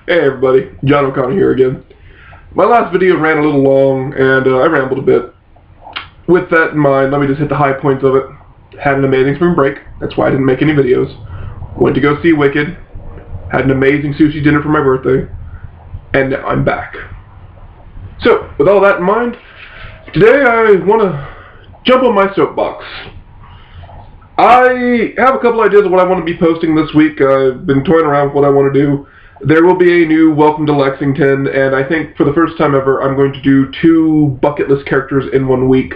Hey everybody, John O'Connor here again. My last video ran a little long and I rambled a bit. With that in mind, let me just hit the high points of it. Had an amazing spring break, that's why I didn't make any videos. Went to go see Wicked, had an amazing sushi dinner for my birthday, and now I'm back. So, with all that in mind, today I want to jump on my soapbox. I have a couple ideas of what I want to be posting this week. I've been toying around with what I want to do. There will be a new Welcome to Lexington, and I think for the first time ever I'm going to do 2 bucket list characters in 1 week.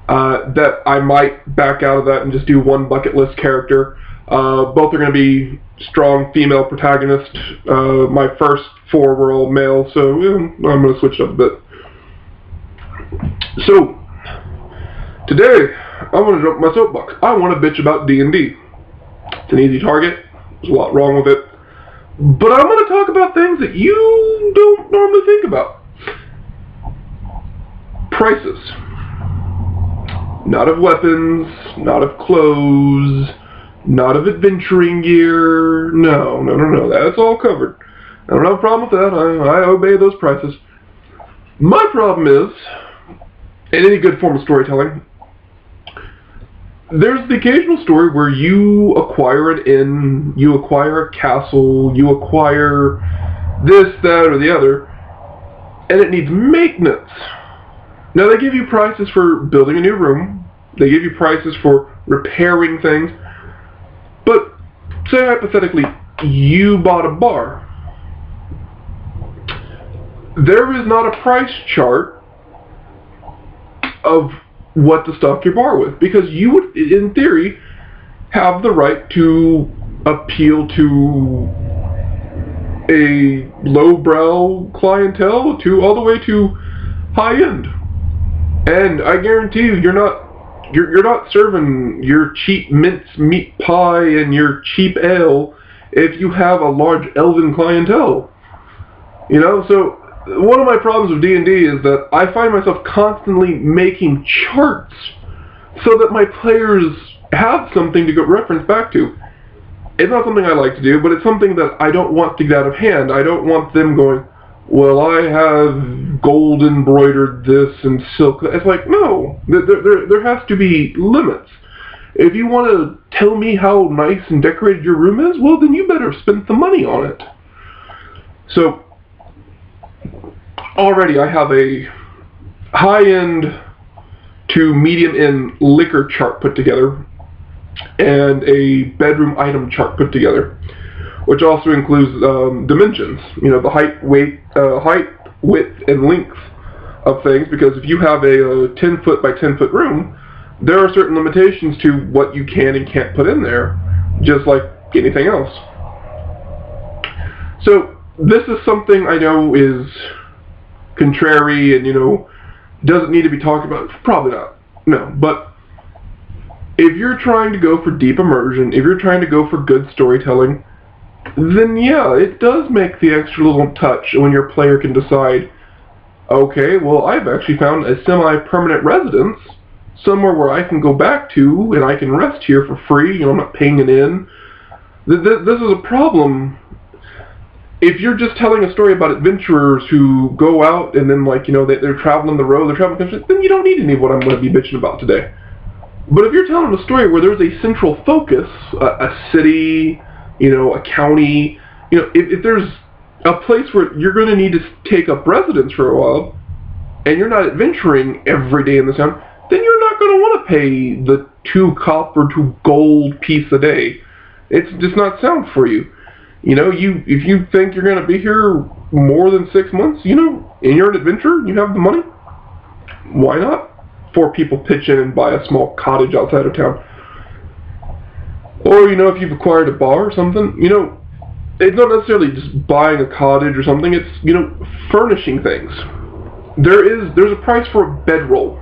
That I might back out of that and just do 1 bucket list character. Both are going to be strong female protagonists. My first 4 were all male, so I'm going to switch it up a bit. So, today I want to jump my soapbox. I want to bitch about D&D. It's an easy target. There's a lot wrong with it. But I'm going to talk about things that you don't normally think about. Prices. Not of weapons, not of clothes, not of adventuring gear. No. That's all covered. I don't have a problem with that. I obey those prices. My problem is, in any good form of storytelling, there's the occasional story where you acquire an inn, you acquire a castle, you acquire this, that, or the other, and it needs maintenance. Now, they give you prices for building a new room, they give you prices for repairing things, but say hypothetically, you bought a bar. There is not a price chart of what to stock your bar with, because you would, in theory, have the right to appeal to a lowbrow clientele all the way to high end. And I guarantee you, you're not serving your cheap mince meat pie and your cheap ale if you have a large elven clientele. You know, so one of my problems with D&D is that I find myself constantly making charts so that my players have something to go reference back to. It's not something I like to do, but it's something that I don't want to get out of hand. I don't want them going, well, I have gold embroidered this and silk. It's like, no, there has to be limits. If you want to tell me how nice and decorated your room is, well, then you better spend some money on it. So, already I have a high-end to medium-end liquor chart put together and a bedroom item chart put together, which also includes dimensions, you know, the height, width, and length of things, because if you have a 10-foot by 10-foot room, there are certain limitations to what you can and can't put in there, just like anything else. So this is something I know is contrary and, you know, doesn't need to be talked about. Probably not. No. But if you're trying to go for deep immersion, if you're trying to go for good storytelling, then yeah, it does make the extra little touch when your player can decide, okay, well, I've actually found a semi-permanent residence, somewhere where I can go back to and I can rest here for free, you know, I'm not paying an inn. This is a problem. If you're just telling a story about adventurers who go out and then, like, you know, they're traveling the road, they're traveling country, then you don't need any of what I'm going to be bitching about today. But if you're telling a story where there's a central focus, a city, you know, a county, you know, if there's a place where you're going to need to take up residence for a while, and you're not adventuring every day in the town, then you're not going to want to pay the 2 copper to gold piece a day. It's just not sound for you. You know, if you think you're going to be here more than 6 months, you know, and you're an adventurer, you have the money, why not? 4 people pitch in and buy a small cottage outside of town. Or, you know, if you've acquired a bar or something, you know, it's not necessarily just buying a cottage or something, it's, you know, furnishing things. There's a price for a bedroll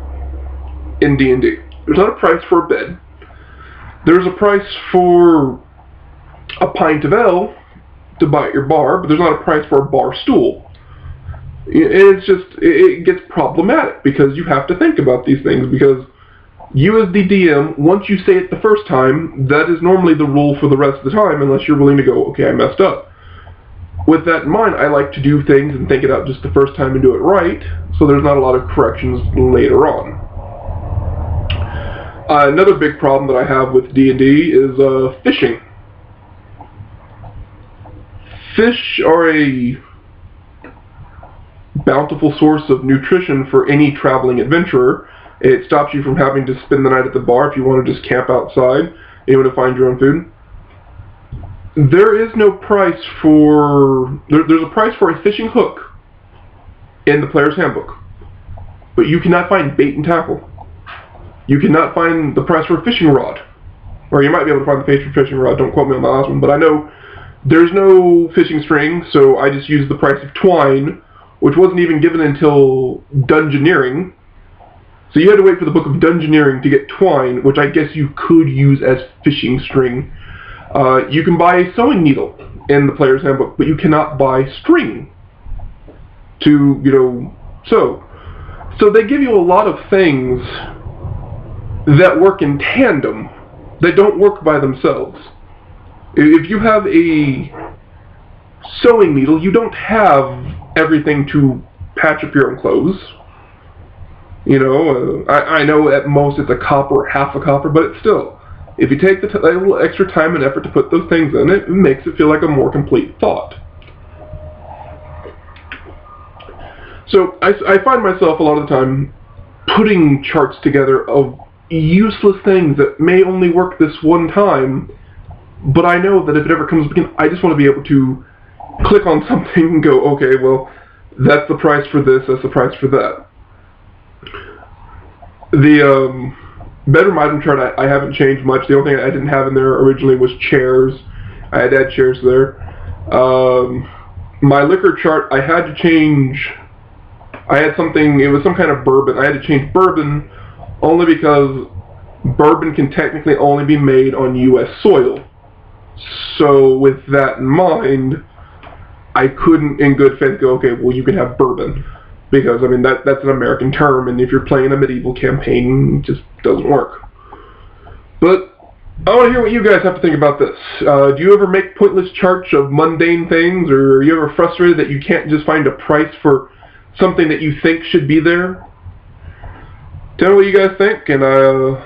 in D&D. There's not a price for a bed. There's a price for a pint of ale to buy at your bar, but there's not a price for a bar stool. It's just, it gets problematic because you have to think about these things, because you as the DM, once you say it the first time, that is normally the rule for the rest of the time, unless you're willing to go, okay, I messed up. with that in mind, I like to do things and think it out just the first time and do it right, so there's not a lot of corrections later on. Another big problem that I have with D&D is fishing. Fish are a bountiful source of nutrition for any traveling adventurer. It stops you from having to spend the night at the bar if you want to just camp outside and you want to find your own food. There is no price for... There's a price for a fishing hook in the player's handbook, but you cannot find bait and tackle. You cannot find the price for a fishing rod. Or you might be able to find the price for a fishing rod, don't quote me on the last one, but I know there's no fishing string, so I just used the price of twine, which wasn't even given until Dungeoneering. So you had to wait for the book of Dungeoneering to get twine, which I guess you could use as fishing string. You can buy a sewing needle in the player's handbook, but you cannot buy string to, sew. So they give you a lot of things that work in tandem, that don't work by themselves. If you have a sewing needle, you don't have everything to patch up your own clothes. I know at most it's a copper or half a copper, but it's still, if you take a little extra time and effort to put those things in, it makes it feel like a more complete thought. So I find myself a lot of the time putting charts together of useless things that may only work this one time, but I know that if it ever comes up again, I just want to be able to click on something and go, okay, well, that's the price for this, that's the price for that. The bedroom item chart, I haven't changed much. The only thing I didn't have in there originally was chairs. I had to add chairs there. My liquor chart, I had to change. I had something, it was some kind of bourbon. I had to change bourbon only because bourbon can technically only be made on U.S. soil. So with that in mind, I couldn't in good faith go, okay, well, you can have bourbon. Because, I mean, that's an American term, and if you're playing a medieval campaign, it just doesn't work. But I want to hear what you guys have to think about this. Do you ever make pointless charts of mundane things, or are you ever frustrated that you can't just find a price for something that you think should be there? Tell me what you guys think, and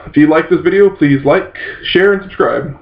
if you like this video, please like, share, and subscribe.